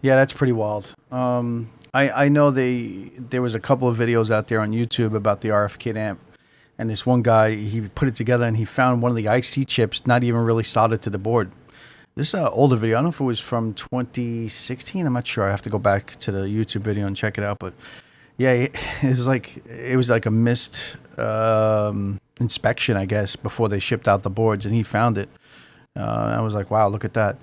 Yeah, that's pretty wild. I know there was a couple of videos out there on YouTube about the RF kit amp, and this one guy he put it together and he found one of the IC chips not even really soldered to the board. This is an older video. I don't know if it was from 2016. I'm not sure. I have to go back to the YouTube video and check it out. But yeah, it was like a missed inspection, I guess, before they shipped out the boards, and he found it. I was like, wow, look at that.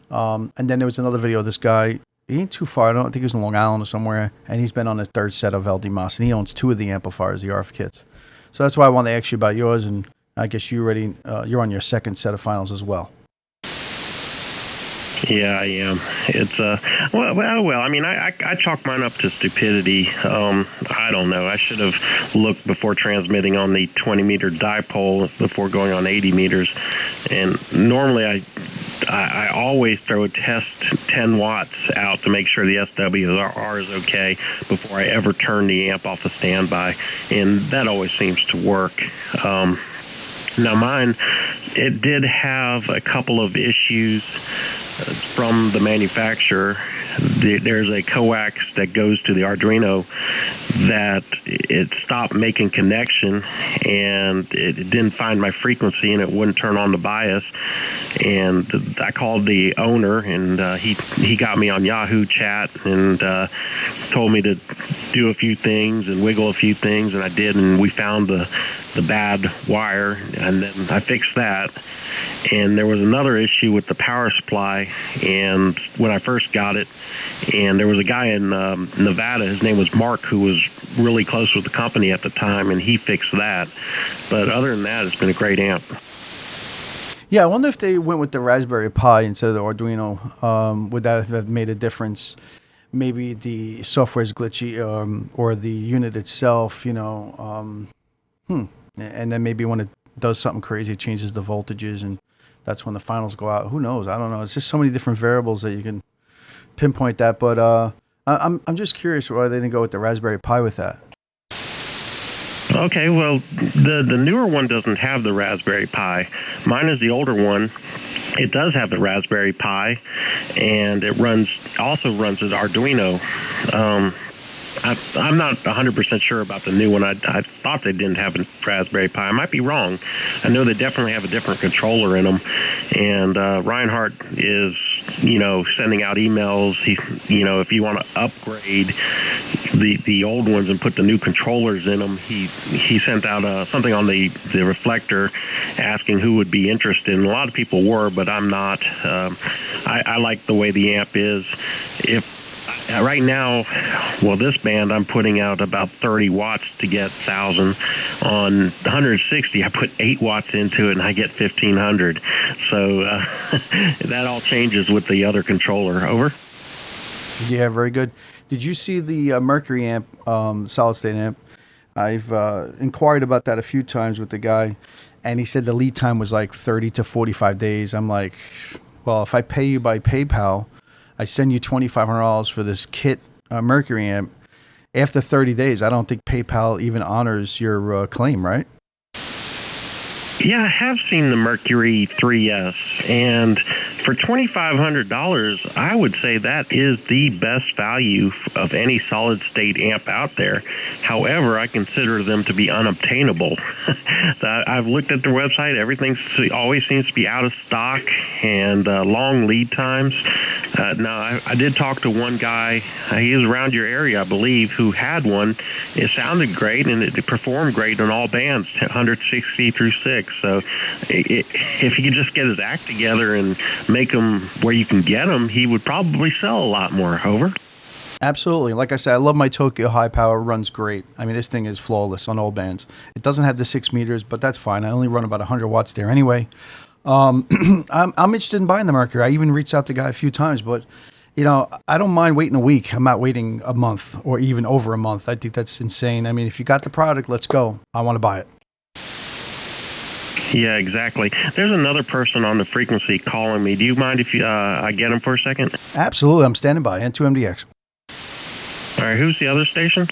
And then there was another video of this guy. He ain't too far. I don't think he was in Long Island or somewhere. And he's been on his third set of LD Moss, and he owns two of the amplifiers, the RF kits. So that's why I wanted to ask you about yours. And I guess you're on your second set of finals as well. Yeah, I am. It's well. I mean, I chalk mine up to stupidity. I don't know. I should have looked before transmitting on the 20-meter dipole before going on 80 meters. And normally, I always throw a test 10 watts out to make sure the SWR is okay before I ever turn the amp off the standby, and that always seems to work. Now mine, it did have a couple of issues from the manufacturer. There's a coax that goes to the Arduino that it stopped making connection, and it didn't find my frequency, and it wouldn't turn on the bias. And I called the owner, and he got me on Yahoo Chat and told me to do a few things and wiggle a few things, and I did, and we found the bad wire, and then I fixed that. And there was another issue with the power supply, and when I first got it, and there was a guy in Nevada, his name was Mark, who was really close with the company at the time, and he fixed that. But other than that, it's been a great amp. Yeah, I wonder if they went with the Raspberry Pi instead of the Arduino. Would that have made a difference? Maybe the software is glitchy, or the unit itself, and then maybe when it does something crazy, it changes the voltages, and that's when the finals go out. Who knows? I don't know. It's just so many different variables that you can pinpoint that. But I'm just curious why they didn't go with the Raspberry Pi with that. Okay, well, the newer one doesn't have the Raspberry Pi. Mine is the older one. It does have the Raspberry Pi, and it also runs as Arduino. I'm not 100% sure about the new one. I thought they didn't have a Raspberry Pi. I might be wrong. I know they definitely have a different controller in them. And Reinhardt is, sending out emails. If you want to upgrade the old ones and put the new controllers in them, he sent out something on the reflector asking who would be interested. And a lot of people were, but I'm not. I like the way the amp is. Right now, this band, I'm putting out about 30 watts to get 1,000. On 160, I put 8 watts into it, and I get 1,500. So that all changes with the other controller. Over? Yeah, very good. Did you see the Mercury amp, solid state amp? I've inquired about that a few times with the guy, and he said the lead time was like 30 to 45 days. I'm like, well, if I pay you by PayPal, I send you $2,500 for this kit Mercury amp. After 30 days, I don't think PayPal even honors your claim, right? Yeah, I have seen the Mercury 3S, and for $2,500, I would say that is the best value of any solid-state amp out there. However, I consider them to be unobtainable. I've looked at their website. Everything always seems to be out of stock and long lead times. Now, I did talk to one guy. He was around your area, I believe, who had one. It sounded great, and it performed great on all bands, 160 through 6. So if he could just get his act together and make them where you can get them, he would probably sell a lot more. Over? Absolutely. Like I said, I love my Tokyo High Power. Runs great. I mean, this thing is flawless on all bands. It doesn't have the 6 meters, but that's fine. I only run about 100 watts there anyway. I'm interested in buying the Mercury. I even reached out to the guy a few times, but I don't mind waiting a week. I'm not waiting a month or even over a month. I think that's insane. I mean, if you got the product, let's go. I want to buy it. Yeah, exactly. There's another person on the frequency calling me. Do you mind if I get him for a second? Absolutely. I'm standing by. N2MDX. All right. Who's the other station?